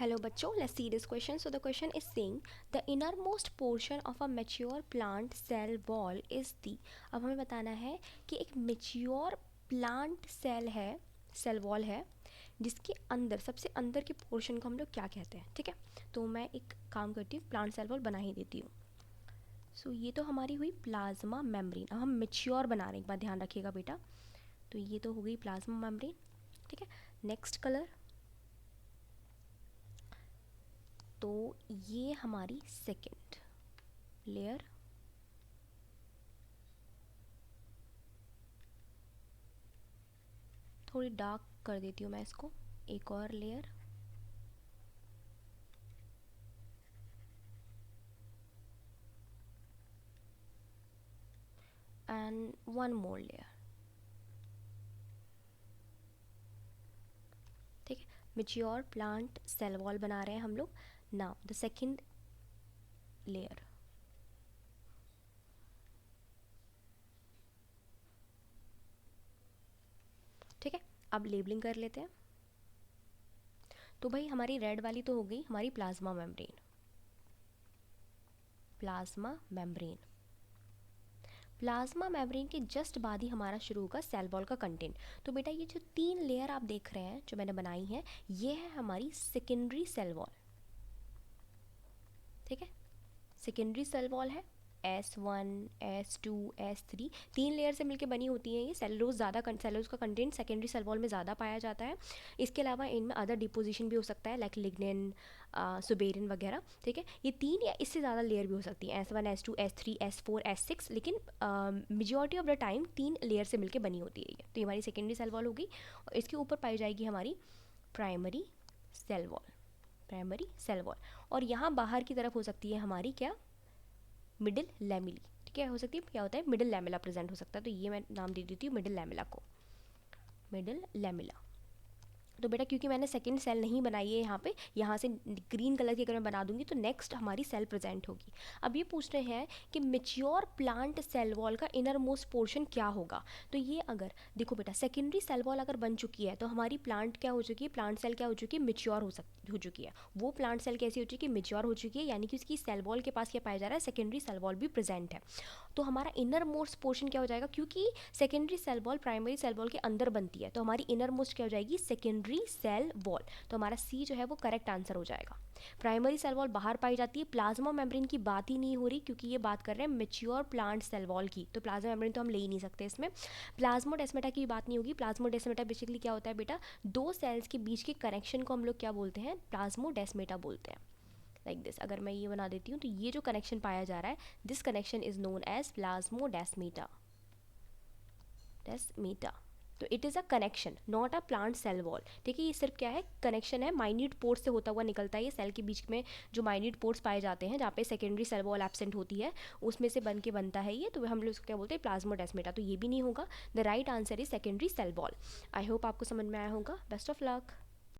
Hello बच्चों, let's see this question. So the question is saying the innermost portion of a mature plant cell wall is the. अब हमें बताना है कि एक mature plant cell है, cell wall है, जिसके अंदर सबसे अंदर के पोर्शन को हम लोग क्या कहते हैं. ठीक है, तो मैं एक काम करती हूँ, प्लांट सेल वॉल बना ही देती हूँ. सो ये तो हमारी हुई प्लाज्मा मेम्ब्रेन. अब हम मेच्योर बना रहे हैं, एक बार ध्यान रखिएगा बेटा. तो ये तो हो गई प्लाज्मा मेम्ब्रेन. ठीक है, नेक्स्ट कलर. तो ये हमारी सेकेंड लेयर. थोड़ी डार्क कर देती हूँ मैं इसको. एक और layer. And one more layer. ठीक है, मेच्योर प्लांट सेल वॉल बना रहे हैं हम लोग. Now the second layer. ठीक है, अब लेबलिंग कर लेते हैं. तो भाई हमारी रेड वाली तो हो गई हमारी plasma membrane. Plasma membrane. Plasma membrane के जस्ट बाद ही हमारा शुरू होगा सेल वॉल का कंटेंट. तो बेटा ये जो 3 लेयर आप देख रहे हैं जो मैंने बनाई है, ये है हमारी सेकेंडरी सेल वॉल. ठीक है, सेकेंडरी सेल वॉल है. S1, S2, S3 3 लेयर से मिलकर बनी होती है ये. सेलुलोज ज़्यादा सेलुलोज का कंटेंट सेकेंडरी सेल वॉल में ज़्यादा पाया जाता है. इसके अलावा इनमें अदर डिपोजिशन भी हो सकता है, लाइक लिग्निन, सुबेरिन वगैरह. ठीक है, ये 3 या इससे ज़्यादा लेयर भी हो सकती हैं, S1, S2, S3, S4, S6. लेकिन majority of the time 3 layer से मिलकर बनी होती है ये. तो ये हमारी सेकेंडरी सेल वॉल होगी. और इसके ऊपर पाई जाएगी हमारी primary cell wall. Primary cell wall. और यहाँ बाहर की तरफ हो सकती है हमारी क्या, मिडिल लैमिली. ठीक है, हो सकती है क्या होता है, मिडिल लैमिला प्रेजेंट हो सकता है. तो ये मैं नाम दे देती हूँ मिडिल लैमिला को. Middle lamella. तो बेटा क्योंकि मैंने सेकंड सेल नहीं बनाई है यहाँ से ग्रीन कलर की अगर मैं बना दूंगी तो नेक्स्ट हमारी सेल प्रेजेंट होगी. अब ये पूछ रहे हैं कि मेच्योर प्लांट सेल वॉल का इनर मोस्ट पोर्शन क्या होगा. तो ये अगर देखो बेटा, सेकेंडरी सेल वॉल अगर बन चुकी है तो हमारी प्लांट क्या हो चुकी है, प्लांट सेल क्या हो चुकी है, मेच्योर हो चुकी है. वो प्लांट सेल कैसी हो चुकी है, मेच्योर हो चुकी है. यानी कि उसकी सेल वॉल के पास क्या पाया जा रहा है, सेकेंडरी सेल वॉल भी प्रेजेंट है. तो हमारा इनर मोस्ट पोर्शन क्या हो जाएगा, क्योंकि secondary cell wall primary cell wall के अंदर बनती है, तो हमारी इनर मोस्ट क्या हो जाएगी, सेकेंडरी सेल वॉल. तो हमारा सी जो है वो करेक्ट आंसर हो जाएगा. प्राइमरी सेल वॉल बाहर पाई जाती है. प्लाज्मा मेम्ब्रेन की बात ही नहीं हो रही, क्योंकि ये बात कर रहे हैं मेच्योर प्लांट सेल वॉल की. तो प्लाज्मा मेम्ब्रेन तो हम ले ही नहीं सकते इसमें. प्लाज्मोडेस्माटा की बात नहीं होगी. प्लाज्मोडेस्माटा बेसिकली क्या होता है बेटा, 2 सेल्स के बीच के कनेक्शन को हम लोग क्या बोलते हैं, प्लाज्मोडेस्माटा बोलते हैं. Like this. अगर मैं ये बना देती हूँ तो ये जो कनेक्शन पाया जा रहा है, this connection is known as plasmodesmata. Desmata. तो it is a connection, not a plant cell wall. ठीक है, ये सिर्फ क्या है, कनेक्शन है. माइन्यूट पोर्स से होता हुआ निकलता है ये. सेल के बीच में जो माइन्यूट पोर्स पाए जाते हैं जहाँ पे सेकेंडरी सेल वॉल एब्सेंट होती है, उसमें से बन के बनता है ये. तो हम लोग इसको क्या बोलते हैं, प्लाज्मोडेस्माटा. तो ये भी नहीं होगा. The right answer is secondary cell wall. I hope आपको समझ में आया होगा. Best of luck.